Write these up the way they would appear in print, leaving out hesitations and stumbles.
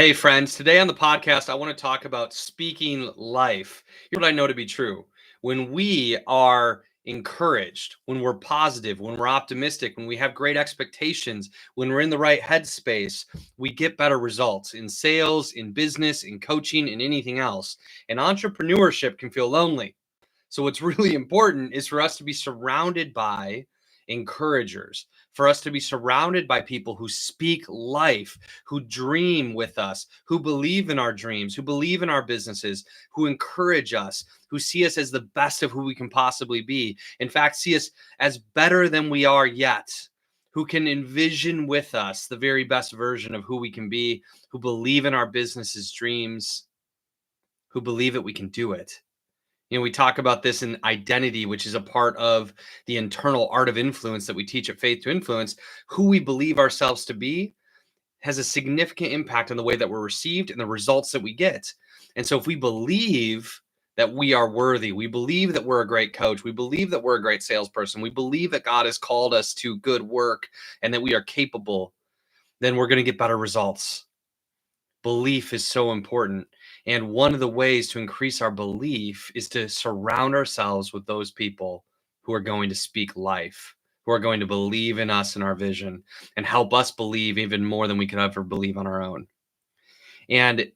Hey, friends. Today on the podcast, I want to talk about speaking life. Here's what I know to be true. When we are encouraged, when we're positive, when we're optimistic, when we have great expectations, when we're in the right headspace, we get better results in sales, in business, in coaching, and anything else. And entrepreneurship can feel lonely. So what's really important is for us to be surrounded by encouragers, for us to be surrounded by people who speak life, who dream with us, who believe in our dreams, who believe in our businesses, who encourage us, who see us as the best of who we can possibly be. In fact, see us as better than we are yet, who can envision with us the very best version of who we can be, who believe in our businesses' dreams, who believe that we can do it. We talk about this in identity, which is a part of the internal art of influence that we teach at Faith2Influence. Who we believe ourselves to be has a significant impact on the way that we're received and the results that we get. And so if we believe that we are worthy, we believe that we're a great coach, we believe that we're a great salesperson, we believe that God has called us to good work and that we are capable, then we're going to get better results. Belief is so important. And one of the ways to increase our belief is to surround ourselves with those people who are going to speak life, who are going to believe in us and our vision and help us believe even more than we could ever believe on our own. And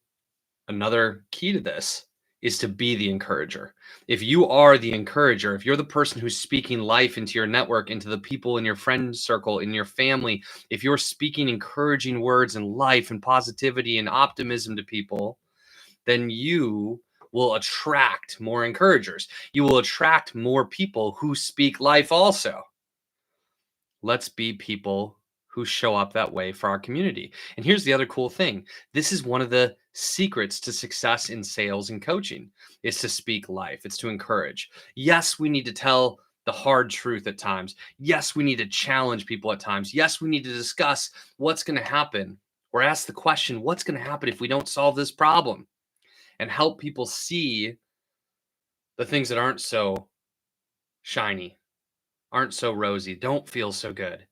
another key to this is to be the encourager. If you are the encourager, if you're the person who's speaking life into your network, into the people in your friend circle, in your family, if you're speaking encouraging words and life and positivity and optimism to people, then you will attract more encouragers. You will attract more people who speak life also. Let's be people who show up that way for our community. And here's the other cool thing. This is one of the secrets to success in sales and coaching, is to speak life. It's to encourage. Yes, we need to tell the hard truth at times. Yes, we need to challenge people at times. Yes, we need to discuss what's going to happen or ask the question, what's going to happen if we don't solve this problem? And help people see the things that aren't so shiny, aren't so rosy, don't feel so good.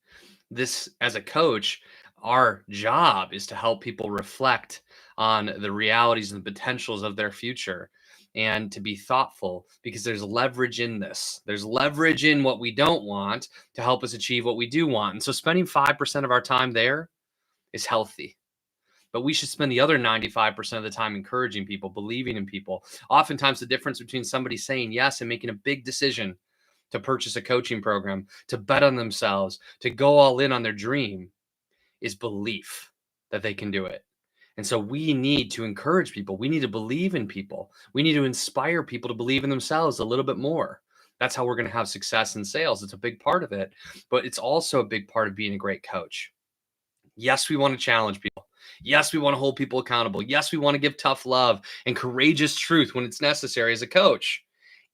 This, as a coach, our job is to help people reflect on the realities and the potentials of their future and to be thoughtful, because there's leverage in this. There's leverage in what we don't want to help us achieve what we do want. And so spending 5% of our time there is healthy. But we should spend the other 95% of the time encouraging people, believing in people. Oftentimes, the difference between somebody saying yes and making a big decision to purchase a coaching program, to bet on themselves, to go all in on their dream, is belief that they can do it. And so we need to encourage people. We need to believe in people. We need to inspire people to believe in themselves a little bit more. That's how we're going to have success in sales. It's a big part of it, but it's also a big part of being a great coach. Yes, we want to challenge people. Yes, we want to hold people accountable. Yes, we want to give tough love and courageous truth when it's necessary as a coach.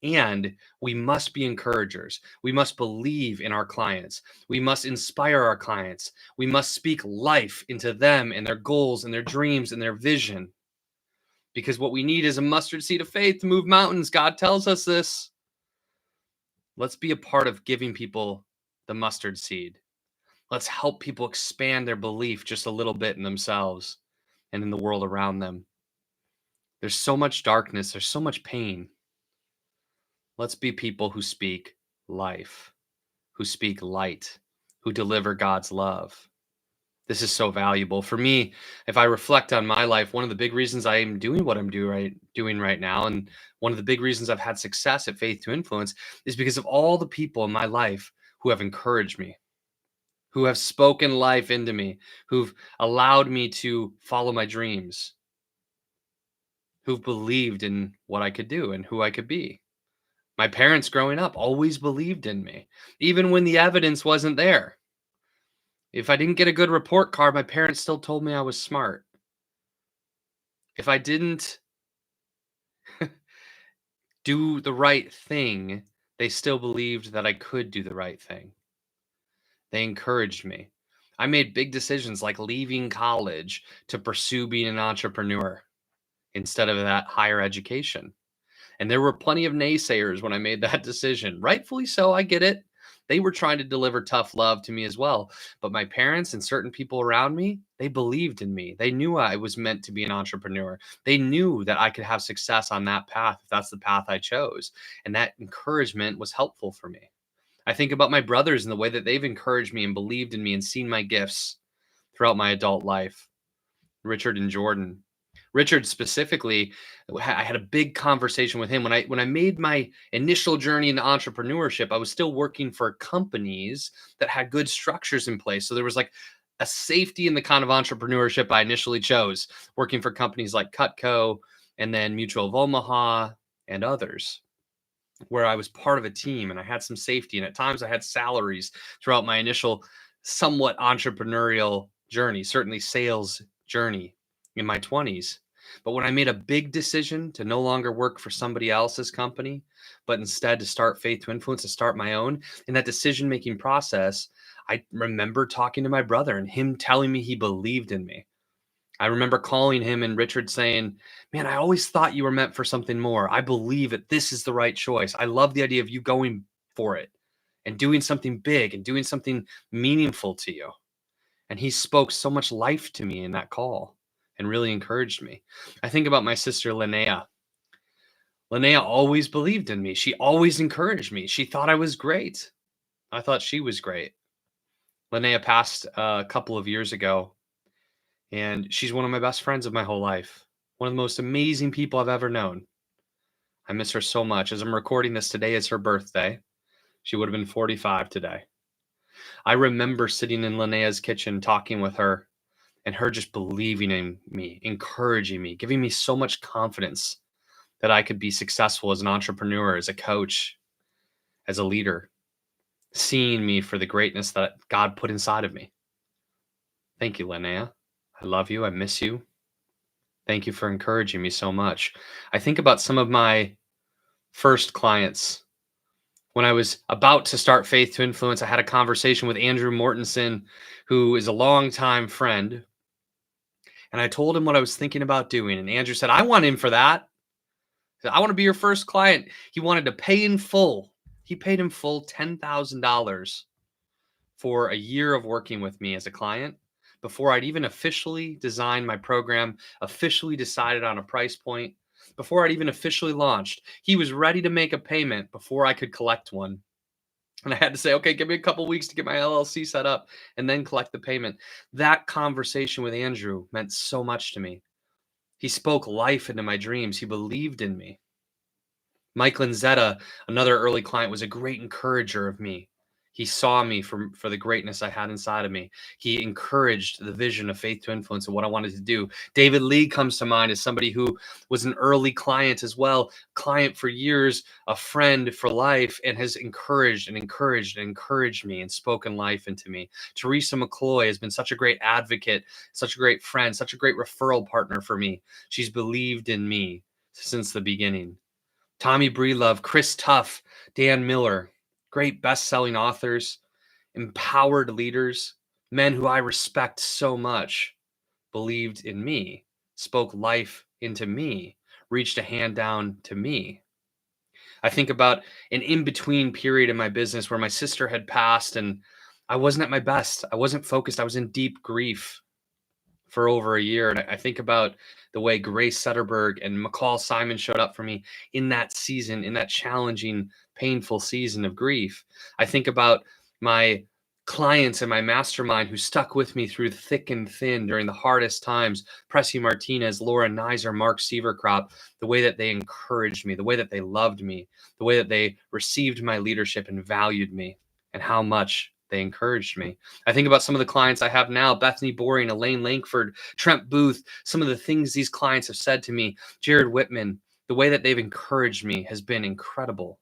And we must be encouragers. We must believe in our clients. We must inspire our clients. We must speak life into them and their goals and their dreams and their vision. Because what we need is a mustard seed of faith to move mountains. God tells us this. Let's be a part of giving people the mustard seed. Let's help people expand their belief just a little bit in themselves and in the world around them. There's so much darkness. There's so much pain. Let's be people who speak life, who speak light, who deliver God's love. This is so valuable. For me, if I reflect on my life, one of the big reasons I am doing what I'm doing right now, and one of the big reasons I've had success at Faith2Influence, is because of all the people in my life who have encouraged me, who have spoken life into me, who've allowed me to follow my dreams, who've believed in what I could do and who I could be. My parents growing up always believed in me, even when the evidence wasn't there. If I didn't get a good report card, my parents still told me I was smart. If I didn't do the right thing, they still believed that I could do the right thing. They encouraged me. I made big decisions like leaving college to pursue being an entrepreneur instead of that higher education. And there were plenty of naysayers when I made that decision. Rightfully so, I get it. They were trying to deliver tough love to me as well. But my parents and certain people around me, they believed in me. They knew I was meant to be an entrepreneur. They knew that I could have success on that path if that's the path I chose. And that encouragement was helpful for me. I think about my brothers and the way that they've encouraged me and believed in me and seen my gifts throughout my adult life. Richard and Jordan. Richard specifically, I had a big conversation with him when I made my initial journey into entrepreneurship. I was still working for companies that had good structures in place. So there was like a safety in the kind of entrepreneurship I initially chose, working for companies like Cutco and then Mutual of Omaha and others, where I was part of a team and I had some safety. And at times I had salaries throughout my initial somewhat entrepreneurial journey, certainly sales journey in my 20s. But when I made a big decision to no longer work for somebody else's company, but instead to start Faith2Influence, to start my own, in that decision-making process, I remember talking to my brother and him telling me he believed in me. I remember calling him and Richard saying, man, I always thought you were meant for something more. I believe that this is the right choice. I love the idea of you going for it and doing something big and doing something meaningful to you. And he spoke so much life to me in that call and really encouraged me. I think about my sister, Linnea. Linnea always believed in me. She always encouraged me. She thought I was great. I thought she was great. Linnea passed a couple of years ago, and she's one of my best friends of my whole life. One of the most amazing people I've ever known. I miss her so much. As I'm recording this, today is her birthday. She would have been 45 today. I remember sitting in Linnea's kitchen talking with her and her just believing in me, encouraging me, giving me so much confidence that I could be successful as an entrepreneur, as a coach, as a leader, seeing me for the greatness that God put inside of me. Thank you, Linnea. I love you. I miss you. Thank you for encouraging me so much. I think about some of my first clients. When I was about to start Faith2Influence, I had a conversation with Andrew Mortensen, who is a longtime friend. And I told him what I was thinking about doing. And Andrew said, I want in for that. He said, I want to be your first client. He wanted to pay in full. He paid in full $10,000 for a year of working with me as a client before I'd even officially designed my program, officially decided on a price point, before I'd even officially launched. He was ready to make a payment before I could collect one. And I had to say, okay, give me a couple weeks to get my LLC set up and then collect the payment. That conversation with Andrew meant so much to me. He spoke life into my dreams. He believed in me. Mike Lanzetta, another early client, was a great encourager of me. He saw me for the greatness I had inside of me. He encouraged the vision of Faith2Influence and what I wanted to do. David Lee comes to mind as somebody who was an early client as well, client for years, a friend for life, and has encouraged me and spoken life into me. Teresa McCloy has been such a great advocate, such a great friend, such a great referral partner for me. She's believed in me since the beginning. Tommy Breelove, Chris Tuff, Dan Miller, great best-selling authors, empowered leaders, men who I respect so much, believed in me, spoke life into me, reached a hand down to me. I think about an in-between period in my business where my sister had passed and I wasn't at my best. I wasn't focused. I was in deep grief for over a year. And I think about the way Grace Setterberg and McCall Simon showed up for me in that season, in that challenging, painful season of grief. I think about my clients in my mastermind who stuck with me through thick and thin during the hardest times. Pressy Martinez, Laura Nizer, Mark Sieverkrop, the way that they encouraged me, the way that they loved me, the way that they received my leadership and valued me, and how much they encouraged me. I think about some of the clients I have now, Bethany Boring, Elaine Langford, Trent Booth, some of the things these clients have said to me, Jared Whitman, the way that they've encouraged me has been incredible.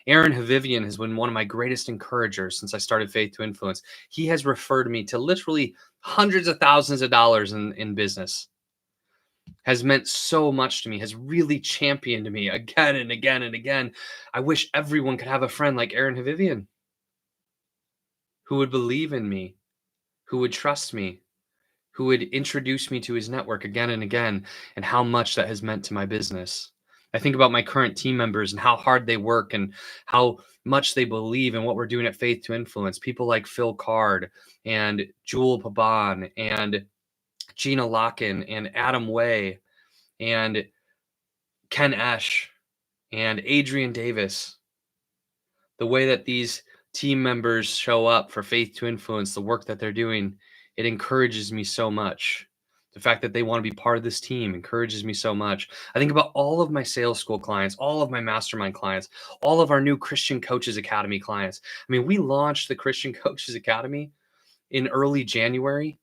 Aaron Havivian has been one of my greatest encouragers since I started Faith2Influence. He has referred me to literally hundreds of thousands of dollars in business, has meant so much to me, has really championed me again and again and again. I wish everyone could have a friend like Aaron Havivian, who would believe in me, who would trust me, who would introduce me to his network again and again, and how much that has meant to my business. I think about my current team members and how hard they work and how much they believe in what we're doing at Faith2Influence. People like Phil Card and Jewel Paban and Gina Locken and Adam Way and Ken Esch and Adrian Davis. The way that these team members show up for Faith2Influence, the work that they're doing, it encourages me so much. The fact that they want to be part of this team encourages me so much. I think about all of my sales school clients, all of my mastermind clients, all of our new Christian Coaches Academy clients. I mean, we launched the Christian Coaches Academy in early January.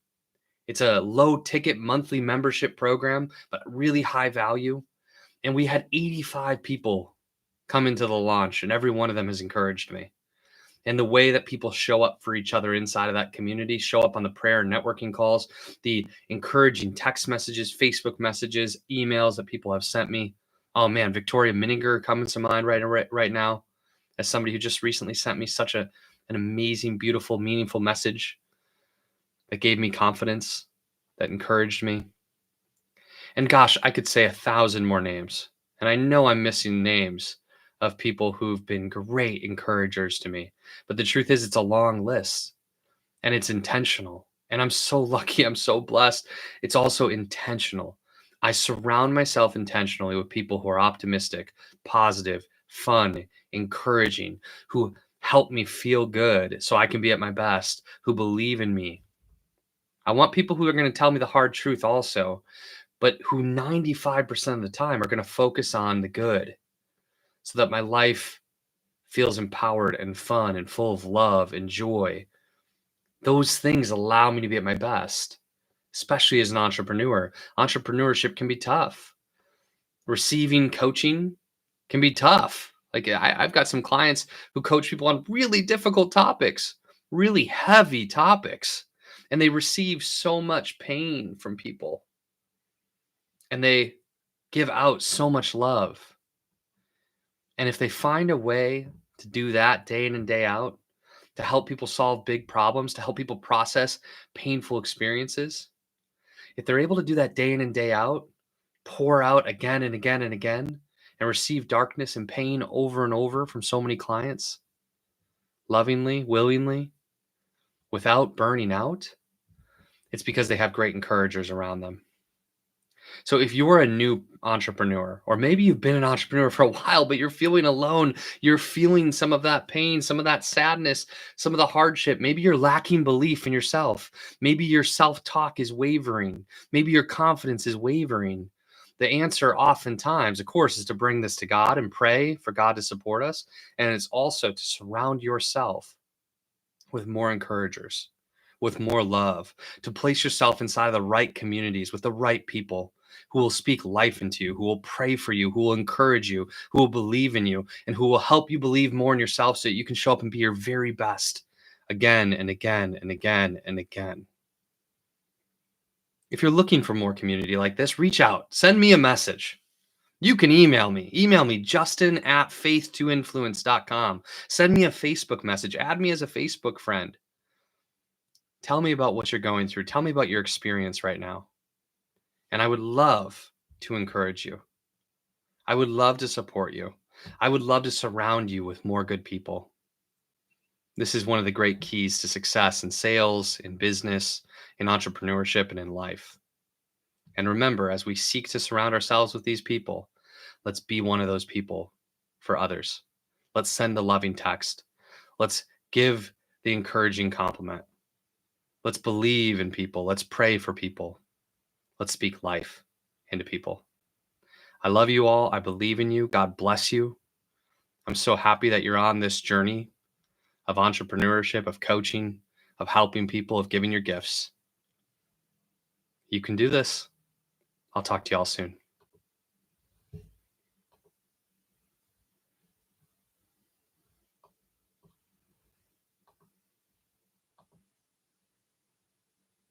It's a low ticket monthly membership program, but really high value. And we had 85 people come into the launch, and every one of them has encouraged me. And the way that people show up for each other inside of that community, show up on the prayer and networking calls, the encouraging text messages, Facebook messages, emails that people have sent me. Oh man, Victoria Mininger comes to mind right now as somebody who just recently sent me such an amazing, beautiful, meaningful message that gave me confidence, that encouraged me. And gosh, I could say 1,000 more names. And I know I'm missing names of people who've been great encouragers to me. But the truth is, it's a long list and it's intentional. And I'm so lucky. I'm so blessed. It's also intentional. I surround myself intentionally with people who are optimistic, positive, fun, encouraging, who help me feel good so I can be at my best, who believe in me. I want people who are going to tell me the hard truth also, but who 95% of the time are going to focus on the good so that my life feels empowered and fun and full of love and joy. Those things allow me to be at my best, especially as an entrepreneur. Entrepreneurship can be tough. Receiving coaching can be tough. Like I've got some clients who coach people on really difficult topics, really heavy topics, and they receive so much pain from people. And they give out so much love. And if they find a way to do that day in and day out, to help people solve big problems, to help people process painful experiences, if they're able to do that day in and day out, pour out again and again and again, and receive darkness and pain over and over from so many clients, lovingly, willingly, without burning out, it's because they have great encouragers around them. So if you're a new entrepreneur, or maybe you've been an entrepreneur for a while, but you're feeling alone, you're feeling some of that pain, some of that sadness, some of the hardship, maybe you're lacking belief in yourself, maybe your self-talk is wavering, maybe your confidence is wavering. The answer oftentimes, of course, is to bring this to God and pray for God to support us. And it's also to surround yourself with more encouragers, with more love, to place yourself inside of the right communities with the right people who will speak life into you, who will pray for you, who will encourage you, who will believe in you, and who will help you believe more in yourself so that you can show up and be your very best again and again and again and again. If you're looking for more community like this, reach out, send me a message. You can email me, justin@faith2influence.com. Send me a Facebook message, add me as a Facebook friend. Tell me about what you're going through. Tell me about your experience right now. And I would love to encourage you. I would love to support you. I would love to surround you with more good people. This is one of the great keys to success in sales, in business, in entrepreneurship, and in life. And remember, as we seek to surround ourselves with these people, let's be one of those people for others. Let's send the loving text. Let's give the encouraging compliment. Let's believe in people. Let's pray for people. Let's speak life into people. I love you all. I believe in you. God bless you. I'm so happy that you're on this journey of entrepreneurship, of coaching, of helping people, of giving your gifts. You can do this. I'll talk to you all soon.